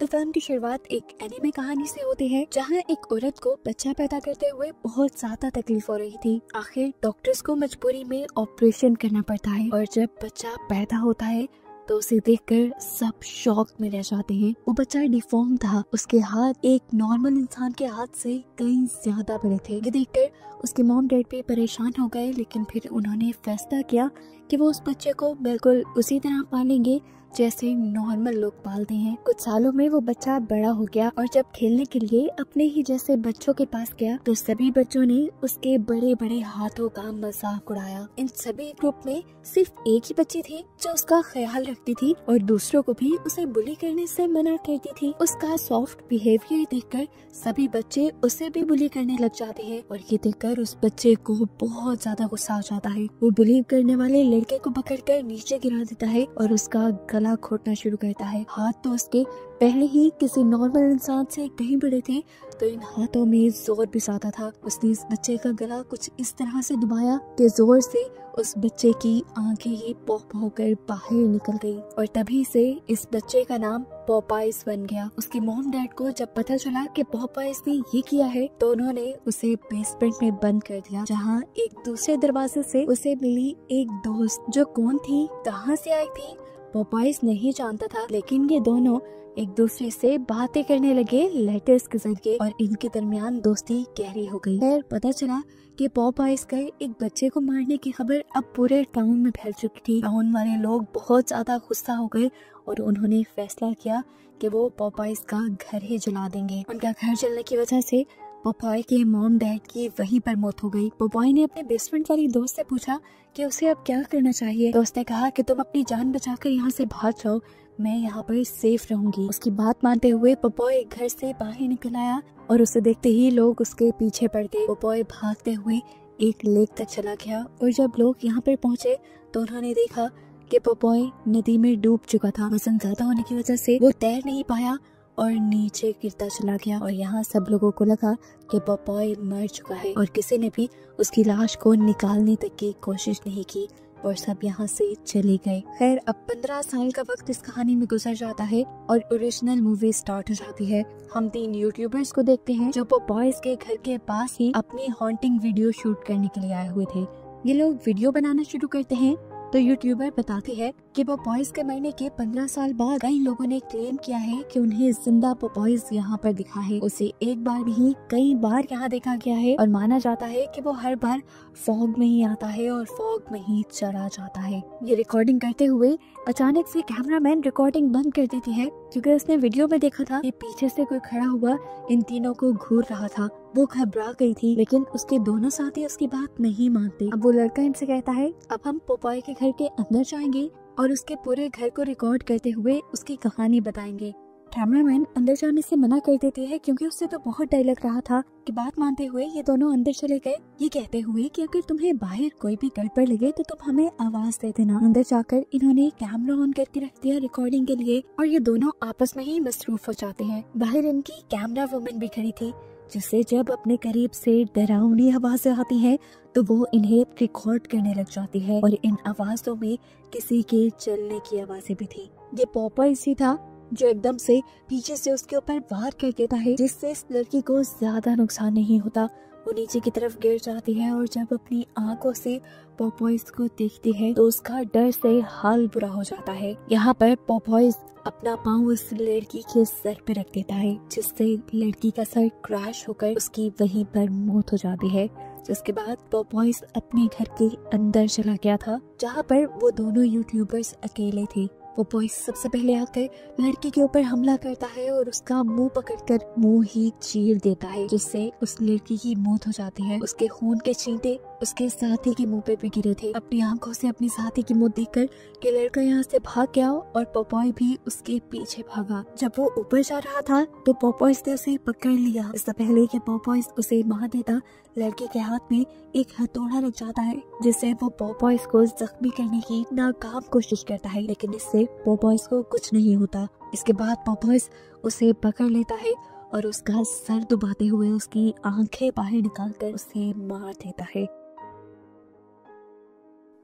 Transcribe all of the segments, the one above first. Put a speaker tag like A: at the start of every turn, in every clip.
A: तो फिल्म की शुरुआत एक एनीमे कहानी से होती है जहाँ एक औरत को बच्चा पैदा करते हुए बहुत ज्यादा तकलीफ हो रही थी। आखिर डॉक्टर्स को मजबूरी में ऑपरेशन करना पड़ता है और जब बच्चा पैदा होता है तो उसे देखकर सब शॉक में रह जाते हैं। वो बच्चा डिफॉर्म था, उसके हाथ एक नॉर्मल इंसान के हाथ से कहीं ज्यादा बड़े थे। ये देखकर उसके मॉम डैड भी परेशान हो गए, लेकिन फिर उन्होंने फैसला किया कि वो उस बच्चे को बिल्कुल उसी तरह पालेंगे जैसे नॉर्मल लोग पालते हैं। कुछ सालों में वो बच्चा बड़ा हो गया और जब खेलने के लिए अपने ही जैसे बच्चों के पास गया तो सभी बच्चों ने उसके बड़े बड़े हाथों का मजाक उड़ाया। इन सभी ग्रुप में सिर्फ एक ही बच्ची थी जो उसका ख्याल रखती थी और दूसरों को भी उसे बुली करने से मना करती थी। उसका सॉफ्ट बिहेवियर देखकर सभी बच्चे उसे भी बुली करने लग जाते हैं और ये देखकर उस बच्चे को बहुत ज्यादा गुस्सा आ जाता है। वो बुली करने वाले लड़के को पकड़कर नीचे गिरा देता है और उसका गला घोटना शुरू करता है। हाथ तो उसके पहले ही किसी नॉर्मल इंसान से कहीं बड़े थे, तो इन हाथों में जोर भी ज्यादा था। उसने इस बच्चे का गला कुछ इस तरह से दबाया कि जोर से उस बच्चे की आंखें ही पॉप होकर बाहर निकल गई और तभी से इस बच्चे का नाम पॉपाइस बन गया। उसके मॉम डैड को जब पता चला कि पॉपाइस ने ये किया है तो उन्होंने उसे बेसमेंट में बंद कर दिया, जहाँ एक दूसरे दरवाजे से उसे मिली एक दोस्त जो कौन थी, कहाँ से आई थी, पॉपाइस नहीं जानता था। लेकिन ये दोनों एक दूसरे से बातें करने लगे लेटर्स के जरिए और इनके दरमियान दोस्ती गहरी हो गई। फिर पता चला कि पॉपाइस का एक बच्चे को मारने की खबर अब पूरे टाउन में फैल चुकी थी। टाउन वाले लोग बहुत ज्यादा गुस्सा हो गए और उन्होंने फैसला किया कि वो पॉपाइस का घर ही जला देंगे। उनका घर जलने की वजह से पॉपाई के मॉम डैड की वहीं पर मौत हो गई। पॉपाई ने अपने बेस्ट वाली दोस्त से पूछा कि उसे अब क्या करना चाहिए। दोस्त ने कहा कि तुम अपनी जान बचाकर यहाँ से भाग जाओ, मैं यहाँ पर सेफ रहूंगी। उसकी बात मानते हुए पॉपाई घर से बाहर निकल आया और उसे देखते ही लोग उसके पीछे पड़ गए। पॉपाई भागते हुए एक लेक तक चला गया और जब लोग यहाँ पर पहुँचे तो उन्होंने देखा कि पॉपाई नदी में डूब चुका था। वजन ज्यादा होने की वजह से वो तैर नहीं पाया और नीचे गिरता चला गया और यहाँ सब लोगों को लगा कि पॉपाई मर चुका है और किसी ने भी उसकी लाश को निकालने तक की कोशिश नहीं की और सब यहाँ से चले गए। खैर, अब 15 साल का वक्त इस कहानी में गुजर जाता है और ओरिजिनल मूवी स्टार्ट हो जाती है। हम 3 यूट्यूबर्स को देखते हैं जो पॉपाइस के घर के पास ही अपनी हॉन्टिंग वीडियो शूट करने के लिए आए हुए थे। ये लोग वीडियो बनाना शुरू करते हैं तो यूट्यूबर बताती है कि पॉपाइस के मरने के 15 साल बाद कई लोगों ने क्लेम किया है कि उन्हें जिंदा पॉपाइस यहाँ पर दिखा है। उसे एक बार नहीं कई बार यहाँ देखा गया है और माना जाता है कि वो हर बार फॉग में ही आता है और फॉग में ही चला जाता है। ये रिकॉर्डिंग करते हुए अचानक से कैमरामैन रिकॉर्डिंग बंद कर देती है क्योंकि उसने वीडियो में देखा था कि पीछे से कोई खड़ा हुआ इन तीनों को घूर रहा था। वो घबरा गई थी, लेकिन उसके दोनों साथी उसकी बात नहीं मानते। अब वो लड़का इनसे कहता है अब हम पॉपाई के घर के अंदर जाएंगे और उसके पूरे घर को रिकॉर्ड करते हुए उसकी कहानी बताएंगे। कैमरामैन अंदर जाने से मना कर देते हैं क्योंकि उससे तो बहुत डर लग रहा था। कि बात मानते हुए ये दोनों अंदर चले गए, ये कहते हुए कि अगर तुम्हें बाहर कोई भी गड़बड़ लगे तो तुम हमें आवाज दे देना। अंदर जाकर इन्होंने कैमरा ऑन करके रख दिया रिकॉर्डिंग के लिए और ये दोनों आपस में ही मसरूफ हो जाते हैं। बाहर इनकी कैमरा वुमन भी खड़ी थी जिससे जब अपने करीब से डरावनी आवाजें आती हैं तो वो इन्हें रिकॉर्ड करने लग जाती है और इन आवाजों में किसी के चलने की आवाजें भी थी। ये पॉपाइस ही था जो एकदम से पीछे से उसके ऊपर वार कर देता है जिससे इस लड़की को ज्यादा नुकसान नहीं होता। वो नीचे की तरफ गिर जाती है और जब अपनी आंखों से पॉपाइस को देखती है तो उसका डर से हाल बुरा हो जाता है। यहाँ पर पॉपाइस अपना पाँव उस लड़की के सर पे रख देता है जिससे लड़की का सर क्रैश होकर उसकी वहीं पर मौत हो जाती है। जिसके बाद पॉपाइस अपने घर के अंदर चला गया था जहाँ पर वो दोनों यूट्यूबर्स अकेले थे। पॉपाइस सबसे पहले आकर लड़की के ऊपर हमला करता है और उसका मुंह पकड़कर मुंह ही चीर देता है जिससे उस लड़की की मौत हो जाती है। उसके खून के छींटे उसके साथी के मुंह पे भी गिरे थे। अपनी आंखों से अपनी साथी की मौत देखकर कि लड़का यहाँ से भाग गया और पॉपाई भी उसके पीछे भागा। जब वो ऊपर जा रहा था तो पॉपाइस ने उसे पकड़ लिया। इससे पहले कि पॉपाइस उसे मार देता, लड़के के हाथ में एक हथौड़ा लग जाता है जिससे वो पॉपाइस को जख्मी करने की नाकाम कोशिश करता है, लेकिन इससे पॉपाइस को कुछ नहीं होता। इसके बाद पॉपाइस उसे पकड़ लेता है और उसका सर दबाते हुए उसकी आंखें बाहर निकालकर उसे मार देता है।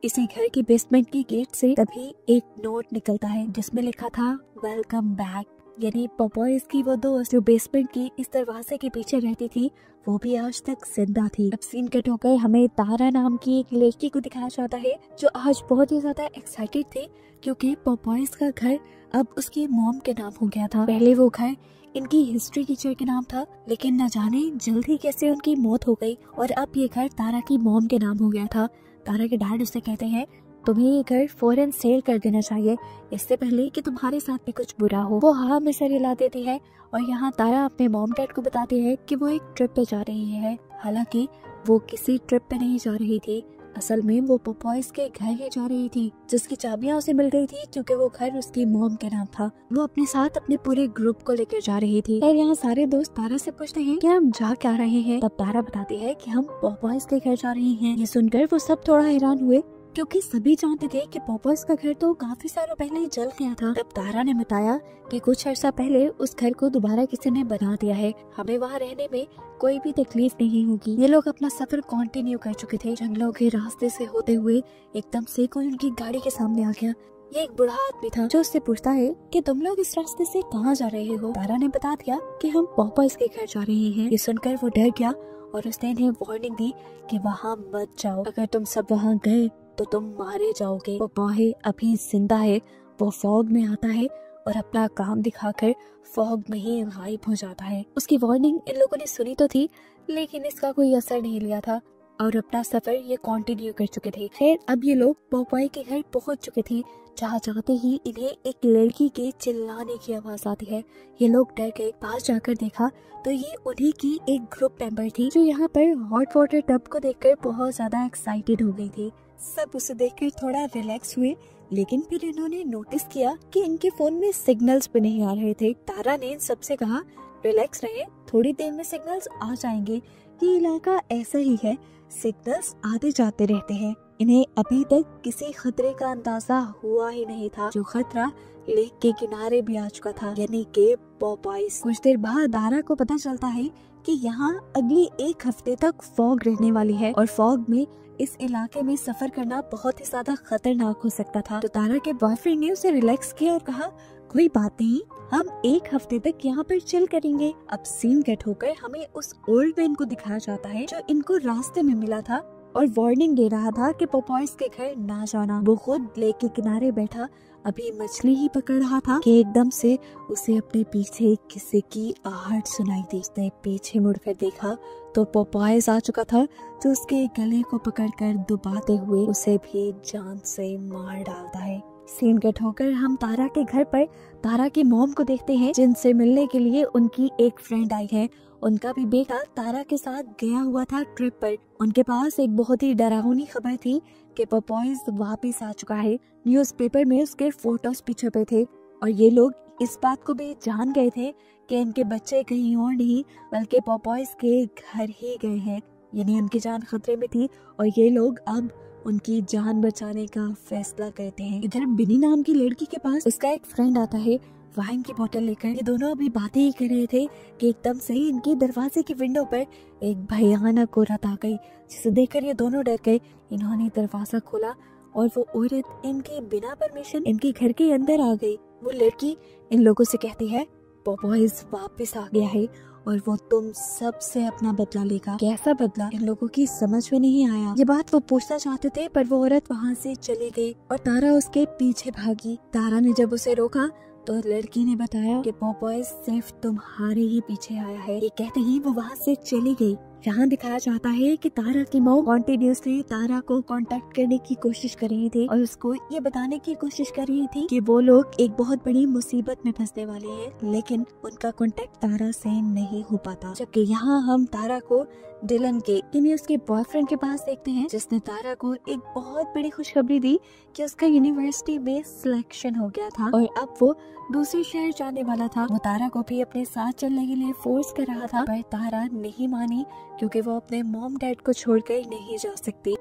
A: इसी घर के बेसमेंट की गेट से तभी एक नोट निकलता है जिसमें लिखा था वेलकम बैक। यानी पॉपॉयज की वो दोस्त जो बेसमेंट की इस दरवाजे के पीछे रहती थी, वो भी आज तक जिंदा थी। अब सीन कट होकर हमें तारा नाम की एक लड़की को दिखाया जाता है जो आज बहुत ही ज्यादा एक्साइटेड थी क्योंकि पॉपॉयज का घर अब उसकी मॉम के नाम हो गया था। पहले वो घर इनकी हिस्ट्री टीचर के नाम था, लेकिन न जाने जल्दी कैसे उनकी मौत हो गई और अब ये घर तारा की मॉम के नाम हो गया था। तारा के डैड उसे कहते हैं तुम्हें ये घर फौरन सेल कर देना चाहिए इससे पहले कि तुम्हारे साथ भी कुछ बुरा हो। वो हाँ में सर हिला देती है और यहाँ तारा अपने मॉम डैड को बताती है कि वो एक ट्रिप पे जा रही है। हालांकि वो किसी ट्रिप पे नहीं जा रही थी, असल में वो पॉपॉयज के घर ही जा रही थी जिसकी चाबियां उसे मिल गई थी क्योंकि वो घर उसकी मॉम के नाम था। वो अपने साथ अपने पूरे ग्रुप को लेकर जा रही थी और यहाँ सारे दोस्त तारा से पूछते हैं कि हम जा क्या रहे हैं। तब तारा बताती है कि हम पॉपॉयज के घर जा रहे हैं। ये सुनकर वो सब थोड़ा हैरान हुए क्योंकि सभी जानते थे कि पॉपॉयज का घर तो काफी सालों पहले ही जल गया था। तब तारा ने बताया कि कुछ अर्सा पहले उस घर को दोबारा किसी ने बना दिया है, हमें वहाँ रहने में कोई भी तकलीफ नहीं होगी। ये लोग अपना सफर कंटिन्यू कर चुके थे। जंगलों के रास्ते से होते हुए एकदम से कोई उनकी गाड़ी के सामने आ गया। ये एक बूढ़ा आदमी था जो उससे पूछता है कि तुम लोग इस रास्ते से कहाँ जा रहे हो। तारा ने बता दिया कि हम पॉपॉयज के घर जा रहे हैं। ये सुनकर वो डर गया और उसने इन्हें वार्निंग दी कि वहाँ मत जाओ, अगर तुम सब वहाँ गए तो तुम मारे जाओगे। पॉपॉय अभी जिंदा है। वो फॉग में आता है और अपना काम दिखाकर फॉग में ही गायब हो जाता है। उसकी वार्निंग इन लोगों ने सुनी तो थी लेकिन इसका कोई असर नहीं लिया था और अपना सफर ये कंटिन्यू कर चुके थे। खैर अब ये लोग पॉपॉय के घर पहुंच चुके थे। जहाँ जाते ही इन्हें एक लड़की के चिल्लाने की आवाज आती है। ये लोग डर गए। पास जाकर देखा तो ये उन्हीं की एक ग्रुप मेंबर थी जो यहाँ पर हॉट वाटर टब को देखकर बहुत ज्यादा एक्साइटेड हो गई थी। सब उसे देखकर थोड़ा रिलैक्स हुए, लेकिन फिर इन्होंने नोटिस किया कि इनके फोन में सिग्नल्स भी नहीं आ रहे थे। तारा ने इन सबसे कहा रिलैक्स रहे, थोड़ी देर में सिग्नल्स आ जाएंगे। ये इलाका ऐसा ही है, सिग्नल्स आते जाते रहते हैं। इन्हें अभी तक किसी खतरे का अंदाजा हुआ ही नहीं था। जो खतरा लेक के किनारे भी आ चुका था, यानी कि पॉपॉयज। कुछ देर बाद तारा को पता चलता है कि यहाँ अगली एक हफ्ते तक फॉग रहने वाली है और फॉग में इस इलाके में सफर करना बहुत ही ज्यादा खतरनाक हो सकता था। तो तारा के बॉयफ्रेंड ने उसे रिलैक्स किया और कहा कोई बात नहीं, हम एक हफ्ते तक यहाँ पर चिल करेंगे। अब सीन कट होकर हमें उस ओल्ड मैन को दिखाया जाता है जो इनको रास्ते में मिला था और वार्निंग दे रहा था कि पॉपॉयज के घर ना जाना। वो खुद लेक के किनारे बैठा अभी मछली ही पकड़ रहा था कि एकदम से उसे अपने पीछे किसी की आहट सुनाई दी। उसने पीछे मुड़कर देखा तो पॉपॉयज आ चुका था जो उसके गले को पकड़कर दबाते हुए उसे भी जान से मार डालता है। सीन कट होकर हम तारा के घर पर तारा की मॉम को देखते हैं जिनसे मिलने के लिए उनकी एक फ्रेंड आई है। उनका भी बेटा तारा के साथ गया हुआ था ट्रिप पर। उनके पास एक बहुत ही डरावनी खबर थी कि पॉपॉयज वापस आ चुका है। न्यूज़पेपर में उसके फोटोज भी छपे थे और ये लोग इस बात को भी जान गए थे कि इनके बच्चे कहीं और नहीं बल्कि पॉपॉयज के घर ही गए हैं, यानी उनकी जान खतरे में थी और ये लोग अब उनकी जान बचाने का फैसला करते हैं। इधर बिनी नाम की लड़की के पास उसका एक फ्रेंड आता है वाइन की बोतल लेकर। ये दोनों अभी बातें ही कर रहे थे कि एकदम से इनके दरवाजे की विंडो पर एक भयानक औरत आ गई, जिसे देखकर ये दोनों डर गए। इन्होंने दरवाजा खोला और वो औरत इनके बिना परमिशन इनके घर के अंदर आ गई। वो लड़की इन लोगों से कहती है पॉपॉयज वापस आ गया है और वो तुम सब से अपना बदला लेगा। कैसा बदला, इन लोगों की समझ में नहीं आया। ये बात वो पूछना चाहते थे पर वो औरत वहाँ से चली गई और तारा उसके पीछे भागी। तारा ने जब उसे रोका तो लड़की ने बताया कि पॉपॉयज सिर्फ तुम्हारे ही पीछे आया है। ये कहते ही वो वहाँ से चली गई। यहाँ दिखाया जाता है कि तारा की मॉम कॉन्टिन्यूसली तारा को कांटेक्ट करने की कोशिश कर रही थी और उसको ये बताने की कोशिश कर रही थी कि वो लोग एक बहुत बड़ी मुसीबत में फंसने वाले हैं, लेकिन उनका कांटेक्ट तारा से नहीं हो पाता। जबकि यहाँ हम तारा को डिलन के यानी उसके बॉयफ्रेंड के पास देखते हैं जिसने तारा को एक बहुत बड़ी खुशखबरी दी कि उसका यूनिवर्सिटी में सिलेक्शन हो गया था और अब वो दूसरे शहर जाने वाला था। वो तारा को भी अपने साथ चलने के लिए फोर्स कर रहा था पर तारा नहीं मानी क्योंकि वो अपने मॉम डैड को छोड़कर नहीं जा सकती।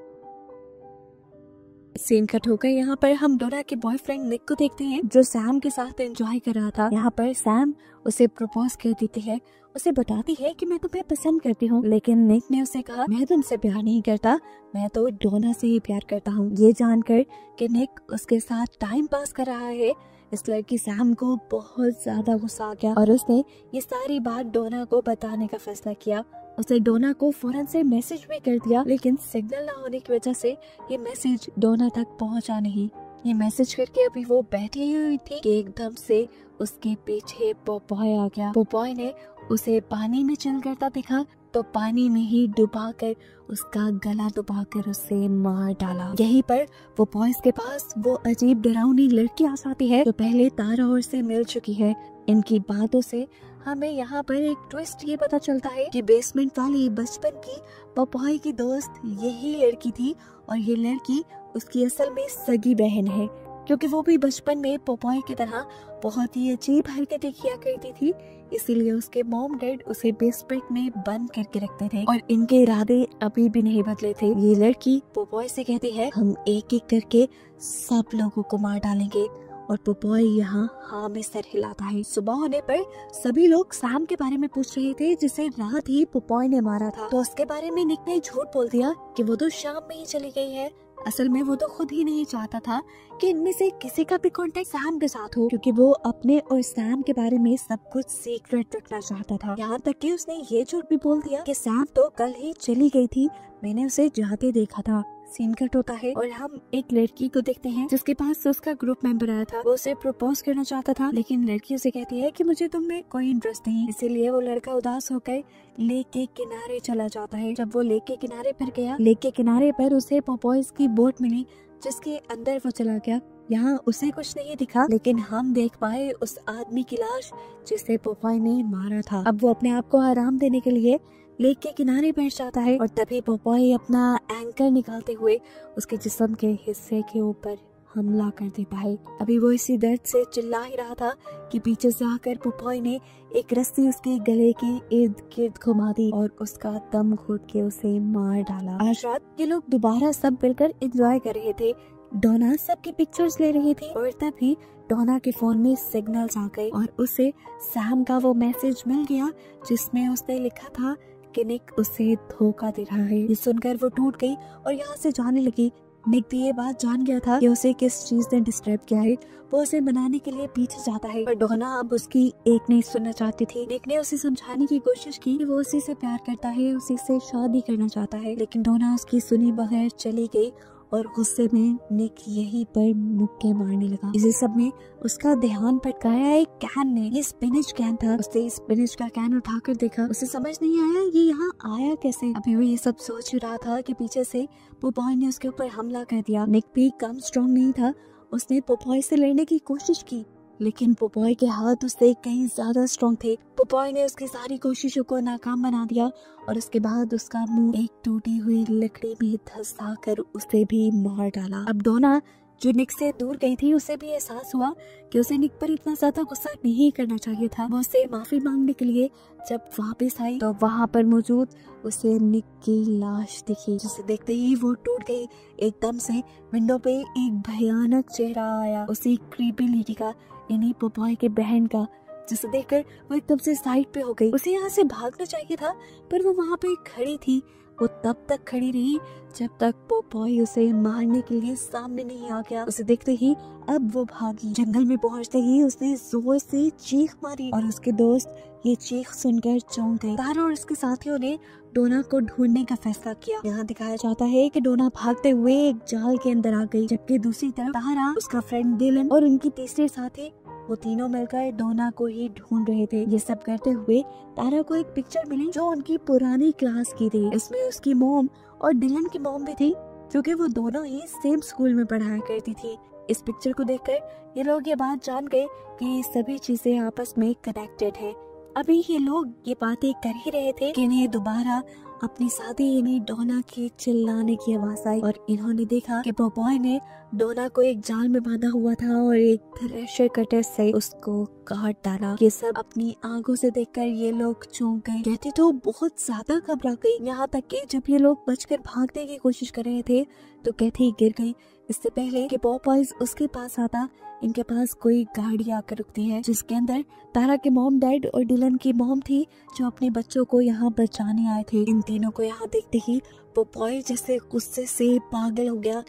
A: सीन कट होकर यहाँ पर हम डोरा के बॉयफ्रेंड निक को देखते हैं जो सैम के साथ एंजॉय कर रहा था। यहाँ पर सैम उसे प्रपोज कर देती है, उसे बताती है कि मैं तुम्हें पसंद करती हूँ, लेकिन निक ने उसे कहा मैं तुमसे प्यार नहीं करता, मैं तो डोना से ही प्यार करता हूँ। ये जानकर कि निक उसके साथ टाइम पास कर रहा है इस लड़की सैम को बहुत ज्यादा गुस्सा आ गया और उसने ये सारी बात डोना को बताने का फैसला किया। उसने डोना को फौरन से मैसेज भी कर दिया, लेकिन सिग्नल ना होने की वजह से ये मैसेज डोना तक पहुंचा नहीं। ये मैसेज करके अभी वो बैठी हुई थी कि एकदम से उसके पीछे पोपॉय आ गया। पोपॉय ने उसे पानी में चिल करता देखा तो पानी में ही डुबाकर उसका गला दबाकर उसे मार डाला। यहीं पर पोपॉय के पास वो अजीब डरावनी लड़की आ जाती है जो पहले तारा और से मिल चुकी है। इनकी बातों से हमें यहाँ पर एक ट्विस्ट ये पता चलता है कि बेसमेंट वाली बचपन की पोपॉय की दोस्त यही लड़की थी और ये लड़की उसकी असल में सगी बहन है, क्योंकि वो भी बचपन में पोपॉय की तरह बहुत ही अजीब हरकतें किया करती थी। इसीलिए उसके मॉम डैड उसे बेसमेंट में बंद करके रखते थे और इनके इरादे अभी भी नहीं बदले थे। ये लड़की पोपॉय से कहती है हम एक एक करके सब लोगों को मार डालेंगे और पोपॉय यहाँ हाँ में सर हिलाता है। सुबह होने पर सभी लोग सैम के बारे में पूछ रहे थे जिसे रात ही पोपॉय ने मारा था। तो उसके बारे में निक ने झूठ बोल दिया कि वो तो शाम में ही चली गई है। असल में वो तो खुद ही नहीं चाहता था कि इनमें से किसी का भी कांटेक्ट सैम के साथ हो, क्योंकि वो अपने और सैम के बारे में सब कुछ सीक्रेट रखना चाहता था। यहाँ तक कि उसने ये झूठ भी बोल दिया कि सैम तो कल ही चली गई थी, मैंने उसे जाते देखा था। सीन कट होता है और हम एक लड़की को देखते हैं जिसके पास उसका ग्रुप मेंबर आया था। वो उसे प्रपोज करना चाहता था, लेकिन लड़की उसे कहती है कि मुझे तुम में कोई इंटरेस्ट नहीं। इसीलिए वो लड़का उदास होकर लेक के किनारे चला जाता है। जब वो लेक के किनारे पर गया, लेक के किनारे पर उसे पोपॉयज की बोट मिली जिसके अंदर वो चला गया। यहाँ उसे कुछ नहीं दिखा, लेकिन हम देख पाए उस आदमी की लाश जिसे पोपॉय ने मारा था। अब वो अपने आप को आराम देने के लिए लेक के किनारे बैठ जाता है और तभी पोपॉय अपना एंकर निकालते हुए उसके जिस्म के हिस्से के ऊपर हमला कर देता है। अभी वो इसी दर्द से चिल्ला ही रहा था कि पीछे से आकर पोपॉय ने एक रस्सी उसके गले के इर्द गिर्द घुमा दी और उसका दम घोट के उसे मार डाला। आज रात ये लोग दोबारा सब मिलकर एंजॉय कर रहे थे। डोना सबकी पिक्चर्स ले रही थी और तभी डोना के फोन में सिग्नल्स आ गए और उसे सैम का वो मैसेज मिल गया जिसमें उसने लिखा था कि निक उसे धोखा दे रहा है। ये सुनकर वो टूट गई और यहाँ से जाने लगी। निक भी ये बात जान गया था कि उसे किस चीज ने डिस्टर्ब किया है। वो उसे मनाने के लिए पीछे जाता है, पर डोना अब उसकी एक नहीं सुनना चाहती थी। निक ने उसे समझाने की कोशिश की कि वो उसी से प्यार करता है, उसी से शादी करना चाहता है, लेकिन डोना उसकी सुनी बगैर चली गई और गुस्से में निक यहीं पर मुक्के मारने लगा। इसी सब में उसका ध्यान भटकाया एक कैन ने। ये स्पिनिच कैन था। उसने स्पिनिच का कैन उठाकर देखा। उसे समझ नहीं आया ये यहाँ आया कैसे। अभी वो ये सब सोच रहा था कि पीछे से पोपॉय ने उसके ऊपर हमला कर दिया। निक भी कम स्ट्रॉन्ग नहीं था। उसने पोपॉय से लड़ने की कोशिश की, लेकिन पोपॉय के हाथ उससे कहीं ज्यादा स्ट्रॉन्ग थे। पोपॉय ने उसकी सारी कोशिशों को नाकाम बना दिया और उसके बाद उसका मुंह एक टूटी हुई लकड़ी में धंसा कर उसे भी मार डाला। अब डोना जो निक से दूर गई थी उसे भी एहसास हुआ कि उसे निक पर इतना ज्यादा गुस्सा नहीं करना चाहिए था। वो उसे माफी मांगने के लिए जब वापस आई तो वहाँ पर मौजूद उसे निक की लाश दिखी, जिसे देखते ही वो टूट गई। एकदम से विंडो पे एक भयानक चेहरा आया, उसी क्रीपी लेडी का, यानी पोपॉय के बहन का, जिसे देखकर वो एकदम से साइड पे हो गई। उसे यहाँ से भागना चाहिए था, पर वो वहाँ पे खड़ी थी। वो तब तक खड़ी रही जब तक पोपॉय उसे मारने के लिए सामने नहीं आ गया। उसे देखते ही अब वो भागी। जंगल में पहुंचते ही उसने जोर से चीख मारी और उसके दोस्त ये चीख सुनकर चौंक गए। तारा और उसके साथियों ने डोना को ढूंढने का फैसला किया। यहाँ दिखाया जाता है कि डोना भागते हुए एक जाल के अंदर आ गई, जबकि दूसरी तरफ तारा, उसका फ्रेंड डिलन और उनकी तीसरे साथी, वो तीनों मिलकर डोना को ही ढूंढ रहे थे। ये सब करते हुए तारा को एक पिक्चर मिली जो उनकी पुरानी क्लास की थी। इसमें उसकी मॉम और डिलन की मॉम भी थी, क्योंकि वो दोनों ही सेम स्कूल में पढ़ाया करती थी। इस पिक्चर को देखकर ये लोग ये बात जान गए कि सभी चीजें आपस में कनेक्टेड है। अभी ये लोग ये बातें कर ही रहे थे कि इन्हें दोबारा अपनी शादी यानी डोना के चिल्लाने की आवाज आई और इन्होंने देखा कि पोपॉय ने डोना को एक जाल में बांधा हुआ था और एक थ्रेशर कटर से उसको काट डाला। ये सब अपनी आंखों से देखकर ये लोग चौंक गए। कहती तो बहुत ज्यादा घबरा गई, यहाँ तक कि जब ये लोग बचकर भागने की कोशिश कर रहे थे तो कहती गिर गई। इससे पहले कि पोपॉयज उसके पास आता, इनके पास कोई गाड़ी आकर रुकती है जिसके अंदर तारा के मॉम डैड और डिलन की मॉम थी, जो अपने बच्चों को यहाँ बचाने आए थे। इन तीनों को यहाँ देखते ही पोपॉय जैसे गुस्से से पागल हो गया।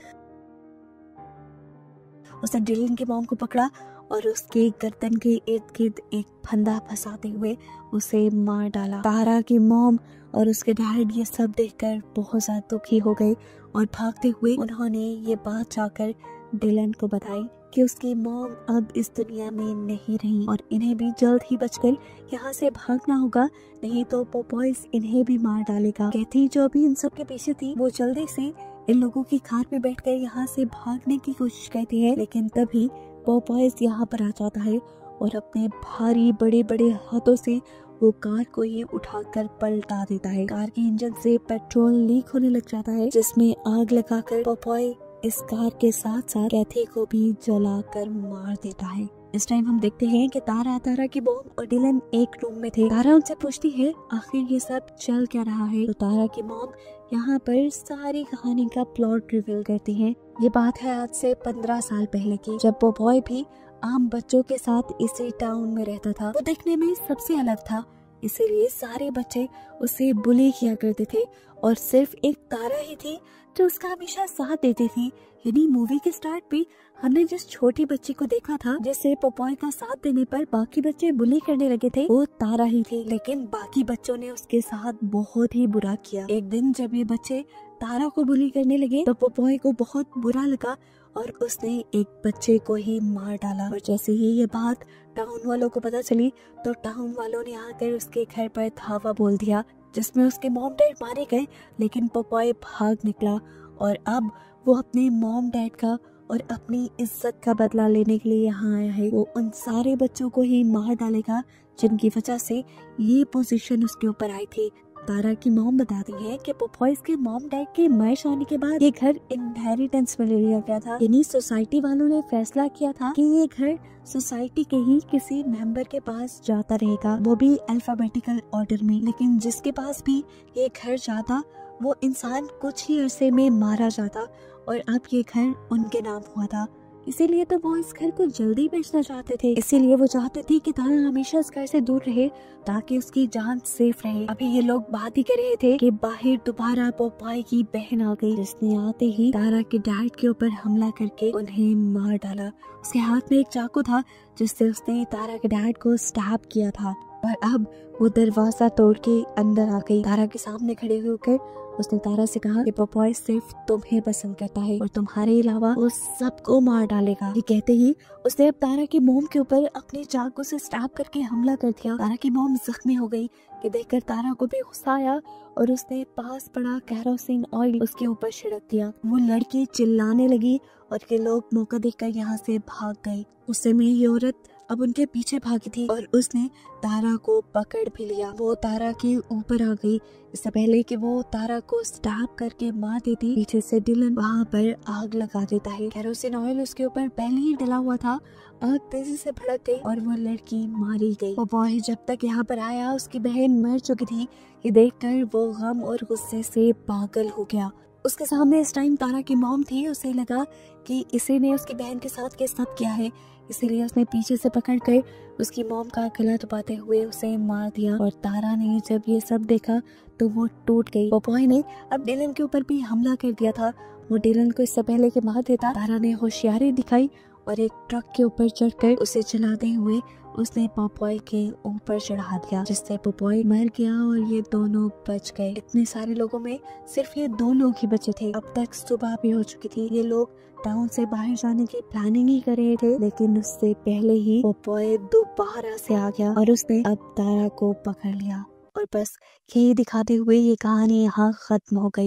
A: उसने डिलन की मॉम को पकड़ा और उसके गर्दन के इर्द गिर्द एक फंदा फंसाते हुए उसे मार डाला। तारा की मॉम और उसके डैड ये सब देखकर बहुत ज्यादा दुखी हो गए और भागते हुए उन्होंने ये बात जाकर डिलन को बताई कि उसकी मॉम अब इस दुनिया में नहीं रही और इन्हें भी जल्द ही बचकर यहाँ से भागना होगा, नहीं तो पोपॉयज इन्हें भी मार डालेगा। कैथी जो भी इन सब के पीछे थी वो जल्दी से इन लोगों की कार में बैठकर यहाँ से भागने की कोशिश करती है, लेकिन तभी पोपॉयज यहाँ पर आ जाता है और अपने भारी बड़े बड़े हाथों से वो कार को ही उठाकर पलटा देता है। कार के इंजन से पेट्रोल लीक होने लग जाता है, जिसमें आग लगाकर पोपॉय इस कार के साथ साथ कैथी को भी जलाकर मार देता है। इस टाइम हम देखते हैं कि तारा की मॉम और डिलन एक रूम में थे। तारा उनसे पूछती है आखिर ये सब चल क्या रहा है, तो तारा की मॉम यहाँ पर सारी कहानी का प्लॉट रिवील करती है। ये बात है आज से 15 साल पहले की, जब पोपॉय भी आम बच्चों के साथ इसी टाउन में रहता था। वो देखने में सबसे अलग था, इसीलिए सारे बच्चे उसे बुली किया करते थे और सिर्फ एक तारा ही थी जो उसका हमेशा साथ देती थी। यानी मूवी के स्टार्ट पे हमने जिस छोटी बच्ची को देखा था जिसे पोपॉय का साथ देने पर बाकी बच्चे बुली करने लगे थे, वो तारा ही थी, लेकिन बाकी बच्चों ने उसके साथ बहुत ही बुरा किया। एक दिन जब ये बच्चे तारा को बुली करने लगे तो पोपॉय को बहुत बुरा लगा और उसने एक बच्चे को ही मार डाला। और जैसे ही ये बात टाउन वालों को पता चली तो टाउन वालों ने आकर उसके घर पर धावा बोल दिया, जिसमें उसके मॉम डैड मारे गए, लेकिन पोपॉय भाग निकला और अब वो अपने मॉम डैड का और अपनी इज्जत का बदला लेने के लिए यहाँ आया है। वो उन सारे बच्चों को ही मार डालेगा जिनकी वजह से ये पोजीशन उसके ऊपर आई थी। तारा की मॉम बताती है कि पोपॉयज के मॉम डैड के मर जाने के बाद ये घर इनहेरिटेंस में ले लिया गया था। यानी सोसाइटी वालों ने फैसला किया था कि ये घर सोसाइटी के ही किसी मेंबर के पास जाता रहेगा, वो भी अल्फाबेटिकल ऑर्डर में। लेकिन जिसके पास भी ये घर जाता वो इंसान कुछ ही अरसे में मारा जाता और अब ये घर उनके नाम हुआ था। इसीलिए तो वो इस घर को जल्दी बेचना चाहते थे। इसीलिए वो चाहते थे कि तारा हमेशा इस घर से दूर रहे ताकि उसकी जान सेफ रहे। अभी ये लोग बात ही कर रहे थे कि बाहर दोबारा पोपॉय की बहन आ गई, जिसने आते ही तारा के डैड के ऊपर हमला करके उन्हें मार डाला। उसके हाथ में एक चाकू था जिससे उसने तारा के डैड को स्टैब किया था और अब वो दरवाजा तोड़ के अंदर आ गई। तारा के सामने खड़े होकर उसने तारा से कहा कि पोपॉय सिर्फ तुम्हें पसंद करता है और तुम्हारे अलावा वो सबको मार डालेगा। ये कहते ही उसने अब तारा की मोम के ऊपर अपने चाकू से स्टैब करके हमला कर दिया। तारा की मोम जख्मी हो गई कि देखकर तारा को भी गुस्सा आया और उसने पास पड़ा केरोसिन ऑयल उसके ऊपर छिड़क दिया। वो लड़की चिल्लाने लगी और ये लोग मौका देखकर यहाँ से भाग गए। उस समय ये औरत अब उनके पीछे भागी थी और उसने तारा को पकड़ भी लिया। वो तारा के ऊपर आ गई। इससे पहले कि वो तारा को स्टैब करके मार देती, पीछे से डिलन वहाँ पर आग लगा देता है। केरोसिन ऑयल उसके ऊपर पहले ही डला हुआ था। आग तेजी से भड़क गई और वो लड़की मारी गई। वो बॉय जब तक यहाँ पर आया उसकी बहन मर चुकी थी। ये देखकर वो गम और गुस्से से पागल हो गया। उसके सामने इस टाइम तारा की मॉम थी। उसे लगा कि इसी ने उसकी बहन के साथ ये सब किया है, इसीलिए उसने पीछे से पकड़कर उसकी मॉम का गला दबाते हुए उसे मार दिया। और तारा ने जब ये सब देखा तो वो टूट गई। पोपॉय ने अब डिलन के ऊपर भी हमला कर दिया था। वो डिलन को इससे पहले कि मार देता, तारा ने होशियारी दिखाई और एक ट्रक के ऊपर चढ़कर उसे चलाते हुए उसने पोपॉय के ऊपर चढ़ा दिया, जिससे पोपॉय मर गया और ये दोनों बच गए। इतने सारे लोगों में सिर्फ ये 2 लोग ही बचे थे। अब तक सुबह भी हो चुकी थी। ये लोग टाउन से बाहर जाने की प्लानिंग ही कर रहे थे, लेकिन उससे पहले ही पोपॉय दोबारा से आ गया और उसने अब तारा को पकड़ लिया। और बस यही दिखाते हुए ये कहानी यहाँ खत्म हो गई।